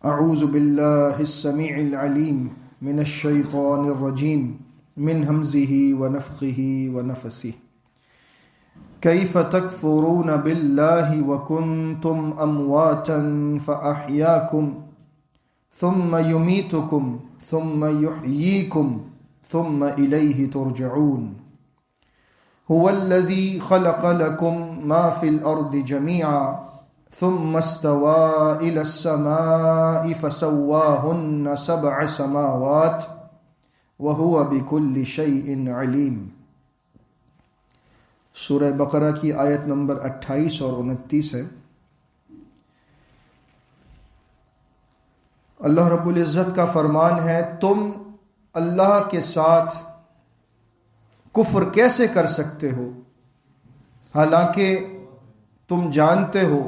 اعوذ باللہ السمیع العلیم من الشیطان الرجیم من ہمزہ ونفخہ ونفثہ کیف تکفرون باللہ وکنتم امواتا فاحیاکم ثم یمیتکم ثم یحییکم ثم الیہ ترجعون هو الذی خلق لکم ما فی الارض جمیعا ثم استوى إلى السماء فسواهن 7 سماوات وهو بكل شيء عليم۔ سورہ بقرہ کی آیت نمبر 28 اور 29 ہے۔ اللہ رب العزت کا فرمان ہے، تم اللہ کے ساتھ کفر کیسے کر سکتے ہو حالانکہ تم جانتے ہو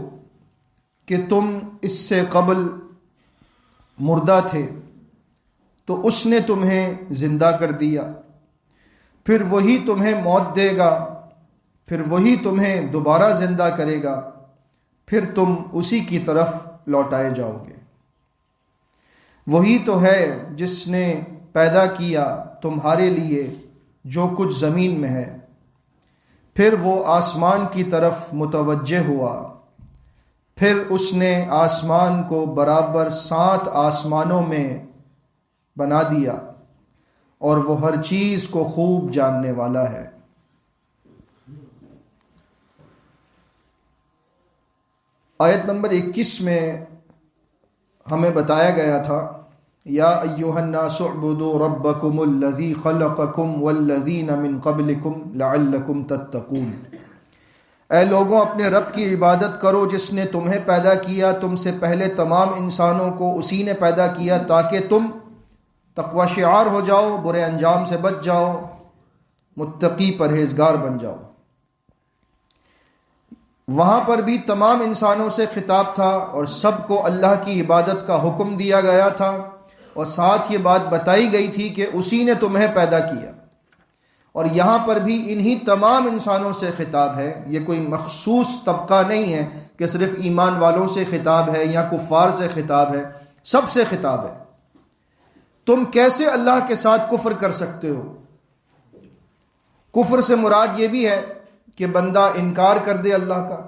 کہ تم اس سے قبل مردہ تھے، تو اس نے تمہیں زندہ کر دیا، پھر وہی تمہیں موت دے گا، پھر وہی تمہیں دوبارہ زندہ کرے گا، پھر تم اسی کی طرف لوٹائے جاؤ گے۔ وہی تو ہے جس نے پیدا کیا تمہارے لیے جو کچھ زمین میں ہے، پھر وہ آسمان کی طرف متوجہ ہوا، پھر اس نے آسمان کو برابر 7 آسمانوں میں بنا دیا، اور وہ ہر چیز کو خوب جاننے والا ہے۔ آیت نمبر 21 میں ہمیں بتایا گیا تھا، یا ایھا الناس اعبدوا ربکم الذی خلقکم والذین من قبلکم لعلکم تتقون۔ اے لوگوں، اپنے رب کی عبادت کرو جس نے تمہیں پیدا کیا، تم سے پہلے تمام انسانوں کو اسی نے پیدا کیا تاکہ تم تقوی شعار ہو جاؤ، برے انجام سے بچ جاؤ، متقی پرہیزگار بن جاؤ۔ وہاں پر بھی تمام انسانوں سے خطاب تھا اور سب کو اللہ کی عبادت کا حکم دیا گیا تھا، اور ساتھ یہ بات بتائی گئی تھی کہ اسی نے تمہیں پیدا کیا۔ اور یہاں پر بھی انہی تمام انسانوں سے خطاب ہے، یہ کوئی مخصوص طبقہ نہیں ہے کہ صرف ایمان والوں سے خطاب ہے یا کفار سے خطاب ہے، سب سے خطاب ہے۔ تم کیسے اللہ کے ساتھ کفر کر سکتے ہو؟ کفر سے مراد یہ بھی ہے کہ بندہ انکار کر دے اللہ کا،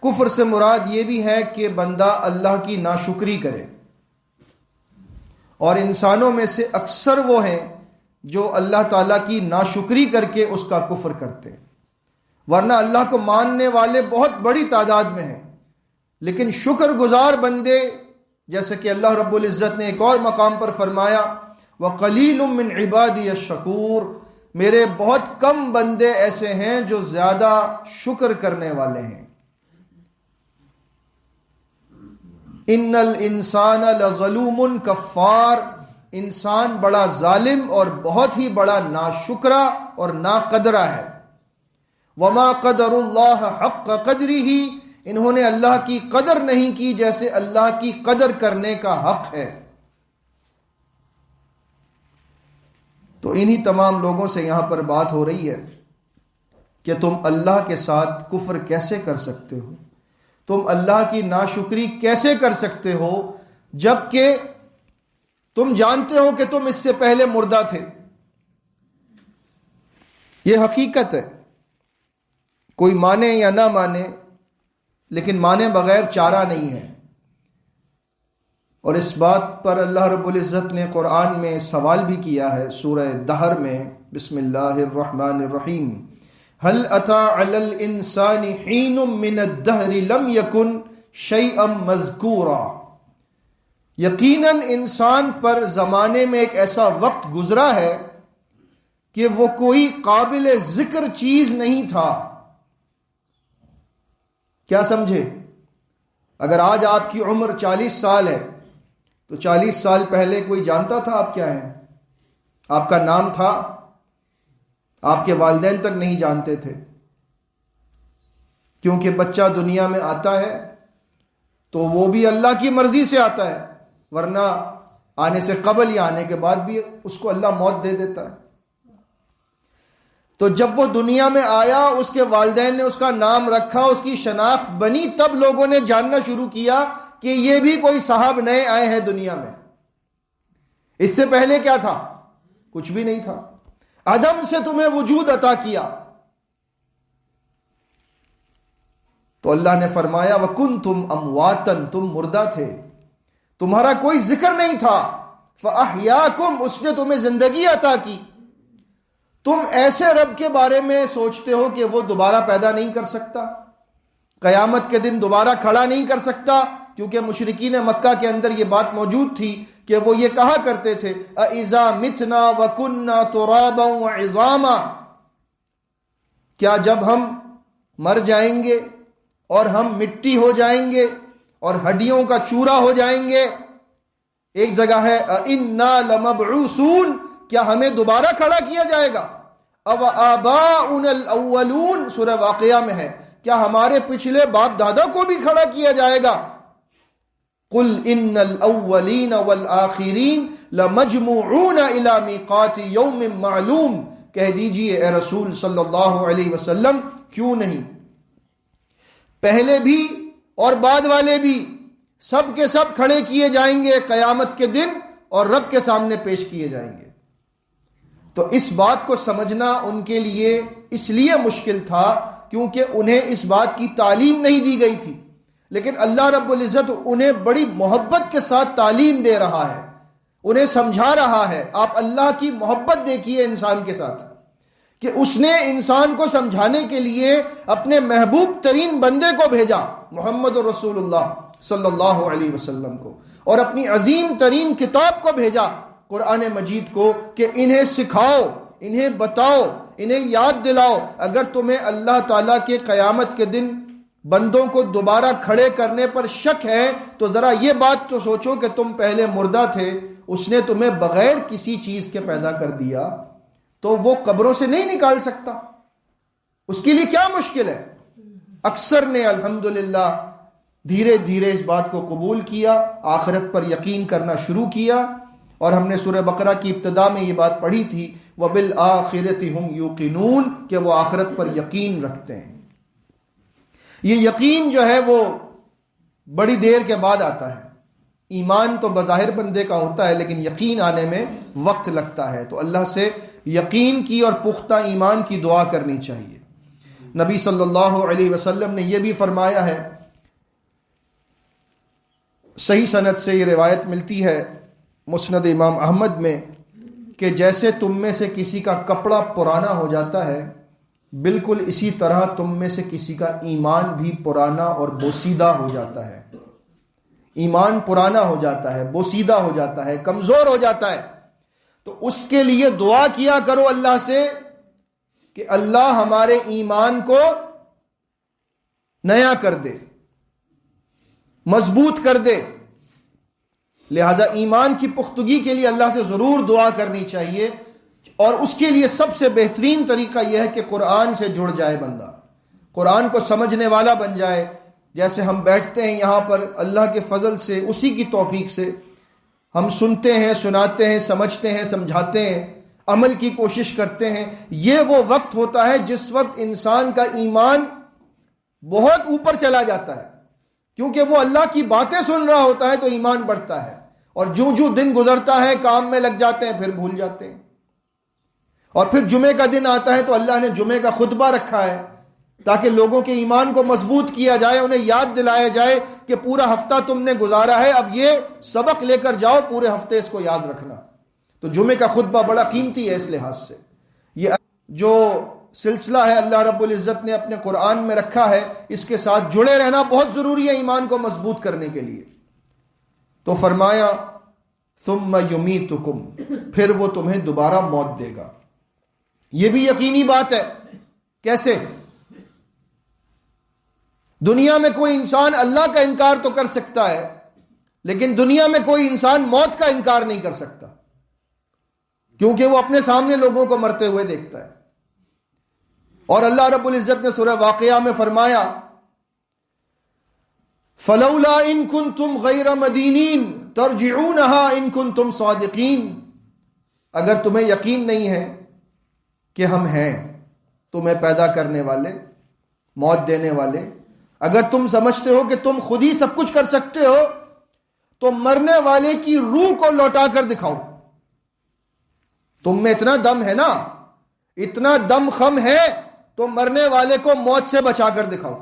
کفر سے مراد یہ بھی ہے کہ بندہ اللہ کی ناشکری کرے، اور انسانوں میں سے اکثر وہ ہیں جو اللہ تعالیٰ کی ناشکری کر کے اس کا کفر کرتے ہیں، ورنہ اللہ کو ماننے والے بہت بڑی تعداد میں ہیں، لیکن شکر گزار بندے، جیسے کہ اللہ رب العزت نے ایک اور مقام پر فرمایا، وَقَلِيلٌ مِّنْ عِبَادِيَ الشَّكُورُ، میرے بہت کم بندے ایسے ہیں جو زیادہ شکر کرنے والے ہیں۔ اِنَّ الْإِنسَانَ لَظَلُومٌ كَفَّارٌ، انسان بڑا ظالم اور بہت ہی بڑا ناشکرا اور ناقدرہ ہے۔ وَمَا قَدَرُ اللَّهَ حَقَّ قَدْرِهِ، انہوں نے اللہ کی قدر نہیں کی جیسے اللہ کی قدر کرنے کا حق ہے۔ تو انہی تمام لوگوں سے یہاں پر بات ہو رہی ہے کہ تم اللہ کے ساتھ کفر کیسے کر سکتے ہو، تم اللہ کی ناشکری کیسے کر سکتے ہو جبکہ تم جانتے ہو کہ تم اس سے پہلے مردہ تھے۔ یہ حقیقت ہے، کوئی مانے یا نہ مانے، لیکن مانے بغیر چارہ نہیں ہے۔ اور اس بات پر اللہ رب العزت نے قرآن میں سوال بھی کیا ہے، سورہ دہر میں، بسم اللہ الرحمن الرحیم، هل اتى على الانسان حين من الدهر لم يكن شيئا مذكورا، یقیناً انسان پر زمانے میں ایک ایسا وقت گزرا ہے کہ وہ کوئی قابل ذکر چیز نہیں تھا۔ کیا سمجھے؟ اگر آج آپ کی عمر 40 سال ہے تو 40 سال پہلے کوئی جانتا تھا آپ کیا ہیں؟ آپ کا نام تھا؟ آپ کے والدین تک نہیں جانتے تھے، کیونکہ بچہ دنیا میں آتا ہے تو وہ بھی اللہ کی مرضی سے آتا ہے، ورنہ آنے سے قبل یا آنے کے بعد بھی اس کو اللہ موت دے دیتا ہے۔ تو جب وہ دنیا میں آیا، اس کے والدین نے اس کا نام رکھا، اس کی شناخت بنی، تب لوگوں نے جاننا شروع کیا کہ یہ بھی کوئی صاحب نئے آئے ہیں دنیا میں. اس سے پہلے کیا تھا؟ کچھ بھی نہیں تھا. عدم سے تمہیں وجود عطا کیا. تو اللہ نے فرمایا وَكُنْتُمْ أَمْوَاتًا، تم مردہ تھے، تمہارا کوئی ذکر نہیں تھا. فَأَحْيَاكُمْ، اس نے تمہیں زندگی عطا کی. تم ایسے رب کے بارے میں سوچتے ہو کہ وہ دوبارہ پیدا نہیں کر سکتا، قیامت کے دن دوبارہ کھڑا نہیں کر سکتا، کیونکہ مشرکین مکہ کے اندر یہ بات موجود تھی کہ وہ یہ کہا کرتے تھے اَإِذَا مِتْنَا وَكُنَّا تُرَابًا وَعِظَامًا، کیا جب ہم مر جائیں گے اور ہم مٹی ہو جائیں گے اور ہڈیوں کا چورا ہو جائیں گے. ایک جگہ ہے اِنَّا لَمَبْعُوثُونَ، کیا ہمیں دوبارہ کھڑا کیا جائے گا. او آباؤنا الاولون، سورہ واقعہ میں ہے، کیا ہمارے پچھلے باپ دادا کو بھی کھڑا کیا جائے گا. قل ان الاولین والآخرین لمجموعون الی میقات یوم معلوم، کہہ دیجئے اے رسول صلی اللہ علیہ وسلم، کیوں نہیں پہلے بھی اور بعد والے بھی سب کے سب کھڑے کیے جائیں گے قیامت کے دن اور رب کے سامنے پیش کیے جائیں گے. تو اس بات کو سمجھنا ان کے لیے اس لیے مشکل تھا کیونکہ انہیں اس بات کی تعلیم نہیں دی گئی تھی. لیکن اللہ رب العزت انہیں بڑی محبت کے ساتھ تعلیم دے رہا ہے، انہیں سمجھا رہا ہے. آپ اللہ کی محبت دیکھیے انسان کے ساتھ کہ اس نے انسان کو سمجھانے کے لیے اپنے محبوب ترین بندے کو بھیجا، محمد رسول اللہ صلی اللہ علیہ وسلم کو، اور اپنی عظیم ترین کتاب کو بھیجا، قرآن مجید کو، کہ انہیں سکھاؤ، انہیں بتاؤ، انہیں یاد دلاؤ. اگر تمہیں اللہ تعالیٰ کے قیامت کے دن بندوں کو دوبارہ کھڑے کرنے پر شک ہے تو ذرا یہ بات تو سوچو کہ تم پہلے مردہ تھے، اس نے تمہیں بغیر کسی چیز کے پیدا کر دیا، تو وہ قبروں سے نہیں نکال سکتا. اس کے لیے کیا مشکل ہے؟ اکثر نے الحمدللہ دھیرے دھیرے اس بات کو قبول کیا، آخرت پر یقین کرنا شروع کیا. اور ہم نے سورہ بقرہ کی ابتدا میں یہ بات پڑھی تھی وَبِالْآخِرَةِ هُمْ يُوقِنُونَ، کہ وہ آخرت پر یقین رکھتے ہیں. یہ یقین جو ہے وہ بڑی دیر کے بعد آتا ہے. ایمان تو بظاہر بندے کا ہوتا ہے لیکن یقین آنے میں وقت لگتا ہے. تو اللہ سے یقین کی اور پختہ ایمان کی دعا کرنی چاہیے. نبی صلی اللہ علیہ وسلم نے یہ بھی فرمایا ہے، صحیح سند سے یہ روایت ملتی ہے مسند امام احمد میں، کہ جیسے تم میں سے کسی کا کپڑا پرانا ہو جاتا ہے، بالکل اسی طرح تم میں سے کسی کا ایمان بھی پرانا اور بوسیدہ ہو جاتا ہے. ایمان پرانا ہو جاتا ہے، بوسیدہ ہو جاتا ہے، کمزور ہو جاتا ہے. تو اس کے لیے دعا کیا کرو اللہ سے کہ اللہ ہمارے ایمان کو نیا کر دے، مضبوط کر دے. لہذا ایمان کی پختگی کے لیے اللہ سے ضرور دعا کرنی چاہیے، اور اس کے لیے سب سے بہترین طریقہ یہ ہے کہ قرآن سے جڑ جائے بندہ، قرآن کو سمجھنے والا بن جائے. جیسے ہم بیٹھتے ہیں یہاں پر اللہ کے فضل سے، اسی کی توفیق سے ہم سنتے ہیں، سناتے ہیں، سمجھتے ہیں، سمجھاتے ہیں، عمل کی کوشش کرتے ہیں. یہ وہ وقت ہوتا ہے جس وقت انسان کا ایمان بہت اوپر چلا جاتا ہے، کیونکہ وہ اللہ کی باتیں سن رہا ہوتا ہے تو ایمان بڑھتا ہے. اور جو دن گزرتا ہے کام میں لگ جاتے ہیں، پھر بھول جاتے ہیں. اور پھر جمعے کا دن آتا ہے تو اللہ نے جمعے کا خطبہ رکھا ہے تاکہ لوگوں کے ایمان کو مضبوط کیا جائے، انہیں یاد دلایا جائے کہ پورا ہفتہ تم نے گزارا ہے، اب یہ سبق لے کر جاؤ، پورے ہفتے اس کو یاد رکھنا. تو جمعے کا خطبہ بڑا قیمتی ہے اس لحاظ سے. یہ جو سلسلہ ہے اللہ رب العزت نے اپنے قرآن میں رکھا ہے، اس کے ساتھ جڑے رہنا بہت ضروری ہے ایمان کو مضبوط کرنے کے لیے. تو فرمایا ثم یمیتکم، پھر وہ تمہیں دوبارہ موت دے گا. یہ بھی یقینی بات ہے. کیسے؟ دنیا میں کوئی انسان اللہ کا انکار تو کر سکتا ہے، لیکن دنیا میں کوئی انسان موت کا انکار نہیں کر سکتا، کیونکہ وہ اپنے سامنے لوگوں کو مرتے ہوئے دیکھتا ہے. اور اللہ رب العزت نے سورہ واقعہ میں فرمایا فلولا ان کنتم غیر مدینین ترجعونها ان کنتم صادقین، اگر تمہیں یقین نہیں ہے کہ ہم ہیں تمہیں پیدا کرنے والے، موت دینے والے، اگر تم سمجھتے ہو کہ تم خود ہی سب کچھ کر سکتے ہو تو مرنے والے کی روح کو لوٹا کر دکھاؤ. تم میں اتنا دم ہے نا، اتنا دم خم ہے تو مرنے والے کو موت سے بچا کر دکھاؤ.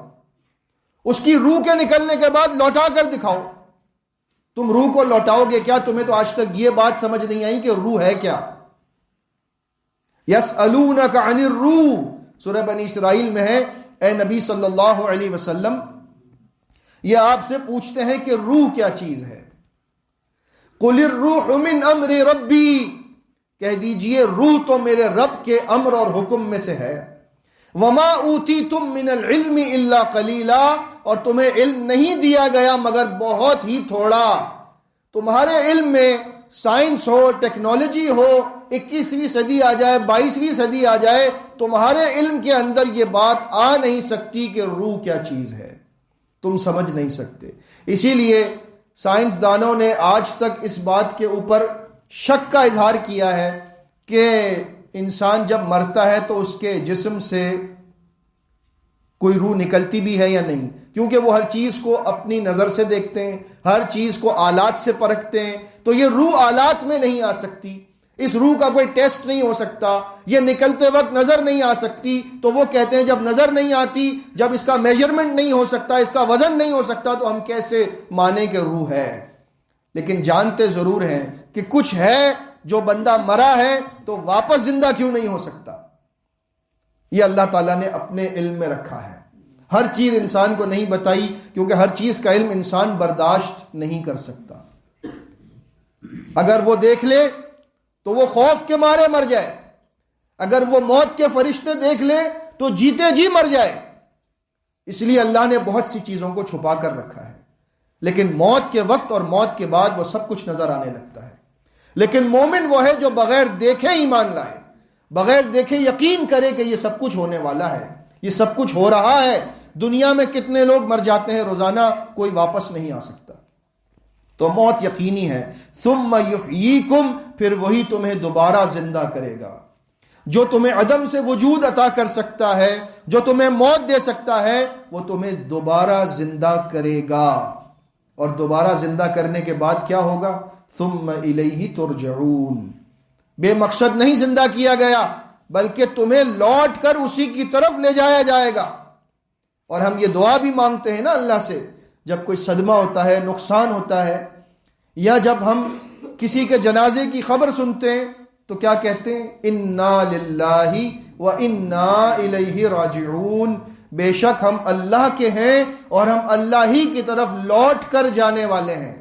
اس کی روح کے نکلنے کے بعد لوٹا کر دکھاؤ. تم روح کو لوٹاؤ گے کیا؟ تمہیں تو آج تک یہ بات سمجھ نہیں آئی کہ روح ہے کیا. یسألونک عن الروح، سورہ بنی اسرائیل میں ہے، اے نبی صلی اللہ علیہ وسلم یہ آپ سے پوچھتے ہیں کہ روح کیا چیز ہے. قل الروح من امر ربی، کہہ دیجئے روح تو میرے رب کے امر اور حکم میں سے ہے. وما اوتیتم من العلم الا قلیلا، اور تمہیں علم نہیں دیا گیا مگر بہت ہی تھوڑا. تمہارے علم میں سائنس ہو، ٹیکنالوجی ہو، 21ویں صدی آ جائے، 22ویں صدی آ جائے، تمہارے علم کے اندر یہ بات آ نہیں سکتی کہ روح کیا چیز ہے. تم سمجھ نہیں سکتے. اسی لیے سائنسدانوں نے آج تک اس بات کے اوپر شک کا اظہار کیا ہے کہ انسان جب مرتا ہے تو اس کے جسم سے کوئی روح نکلتی بھی ہے یا نہیں، کیونکہ وہ ہر چیز کو اپنی نظر سے دیکھتے ہیں، ہر چیز کو آلات سے پرکھتے ہیں. تو یہ روح آلات میں نہیں آ سکتی، اس روح کا کوئی ٹیسٹ نہیں ہو سکتا، یہ نکلتے وقت نظر نہیں آ سکتی. تو وہ کہتے ہیں جب نظر نہیں آتی، جب اس کا میجرمنٹ نہیں ہو سکتا، اس کا وزن نہیں ہو سکتا، تو ہم کیسے مانیں کہ روح ہے. لیکن جانتے ضرور ہیں کہ کچھ ہے. جو بندہ مرا ہے تو واپس زندہ کیوں نہیں ہو سکتا؟ یہ اللہ تعالیٰ نے اپنے علم میں رکھا ہے. ہر چیز انسان کو نہیں بتائی، کیونکہ ہر چیز کا علم انسان برداشت نہیں کر سکتا. اگر وہ دیکھ لے تو وہ خوف کے مارے مر جائے، اگر وہ موت کے فرشتے دیکھ لے تو جیتے جی مر جائے. اس لیے اللہ نے بہت سی چیزوں کو چھپا کر رکھا ہے. لیکن موت کے وقت اور موت کے بعد وہ سب کچھ نظر آنے لگتا ہے. لیکن مومن وہ ہے جو بغیر دیکھے ایمان لائے، بغیر دیکھے یقین کرے کہ یہ سب کچھ ہونے والا ہے، یہ سب کچھ ہو رہا ہے. دنیا میں کتنے لوگ مر جاتے ہیں روزانہ، کوئی واپس نہیں آ سکتا. تو موت یقینی ہے. ثم یحییکم، پھر وہی تمہیں دوبارہ زندہ کرے گا. جو تمہیں عدم سے وجود عطا کر سکتا ہے، جو تمہیں موت دے سکتا ہے، وہ تمہیں دوبارہ زندہ کرے گا. اور دوبارہ زندہ کرنے کے بعد کیا ہوگا؟ ثم الیہ ترجعون. بے مقصد نہیں زندہ کیا گیا، بلکہ تمہیں لوٹ کر اسی کی طرف لے جایا جائے گا. اور ہم یہ دعا بھی مانگتے ہیں نا اللہ سے، جب کوئی صدمہ ہوتا ہے، نقصان ہوتا ہے، یا جب ہم کسی کے جنازے کی خبر سنتے ہیں تو کیا کہتے ہیں؟ انا للہ و انا الیہ راجعون. بے شک ہم اللہ کے ہیں اور ہم اللہ ہی کی طرف لوٹ کر جانے والے ہیں.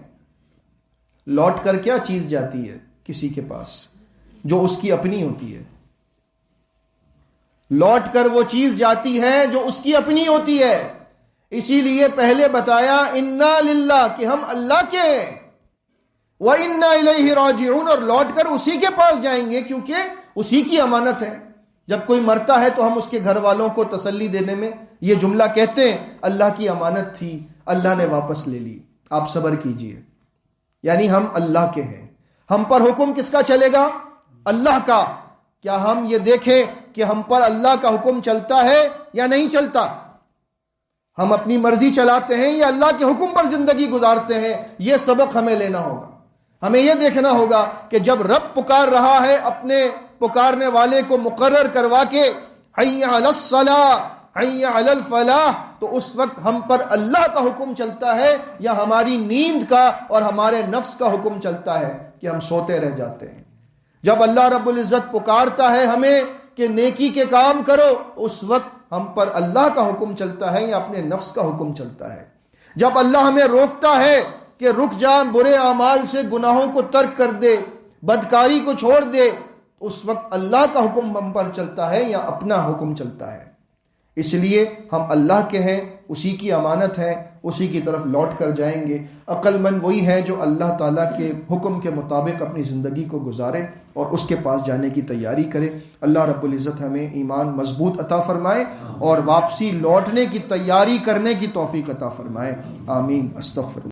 لوٹ کر کیا چیز جاتی ہے کسی کے پاس جو اس کی اپنی ہوتی ہے؟ لوٹ کر وہ چیز جاتی ہے جو اس کی اپنی ہوتی ہے. اسی لیے پہلے بتایا انا للہ کہ ہم اللہ کے ہیں، وَإِنَّا إِلَيْهِ رَاجِعُونَ، اور لوٹ کر اسی کے پاس جائیں گے کیونکہ اسی کی امانت ہے. جب کوئی مرتا ہے تو ہم اس کے گھر والوں کو تسلی دینے میں یہ جملہ کہتے ہیں اللہ کی امانت تھی، اللہ نے واپس لے لی، آپ صبر کیجئے. یعنی ہم اللہ کے ہیں. ہم پر حکم کس کا چلے گا؟ اللہ کا. کیا ہم یہ دیکھیں کہ ہم پر اللہ کا حکم چلتا ہے یا نہیں چلتا؟ ہم اپنی مرضی چلاتے ہیں یا اللہ کے حکم پر زندگی گزارتے ہیں؟ یہ سبق ہمیں لینا ہوگا. ہمیں یہ دیکھنا ہوگا کہ جب رب پکار رہا ہے اپنے پکارنے والے کو مقرر کروا کے حی علی الصلاۃ حی علی الفلاح، تو اس وقت ہم پر اللہ کا حکم چلتا ہے یا ہماری نیند کا اور ہمارے نفس کا حکم چلتا ہے کہ ہم سوتے رہ جاتے ہیں؟ جب اللہ رب العزت پکارتا ہے ہمیں کہ نیکی کے کام کرو، اس وقت ہم پر اللہ کا حکم چلتا ہے یا اپنے نفس کا حکم چلتا ہے؟ جب اللہ ہمیں روکتا ہے کہ رک جا، برے اعمال سے گناہوں کو ترک کر دے، بدکاری کو چھوڑ دے، اس وقت اللہ کا حکم ہم پر چلتا ہے یا اپنا حکم چلتا ہے؟ اس لیے ہم اللہ کے ہیں، اسی کی امانت ہے، اسی کی طرف لوٹ کر جائیں گے. عقل مند وہی ہے جو اللہ تعالیٰ کے حکم کے مطابق اپنی زندگی کو گزارے اور اس کے پاس جانے کی تیاری کرے. اللہ رب العزت ہمیں ایمان مضبوط عطا فرمائے اور واپسی لوٹنے کی تیاری کرنے کی توفیق عطا فرمائے. آمین. استغفر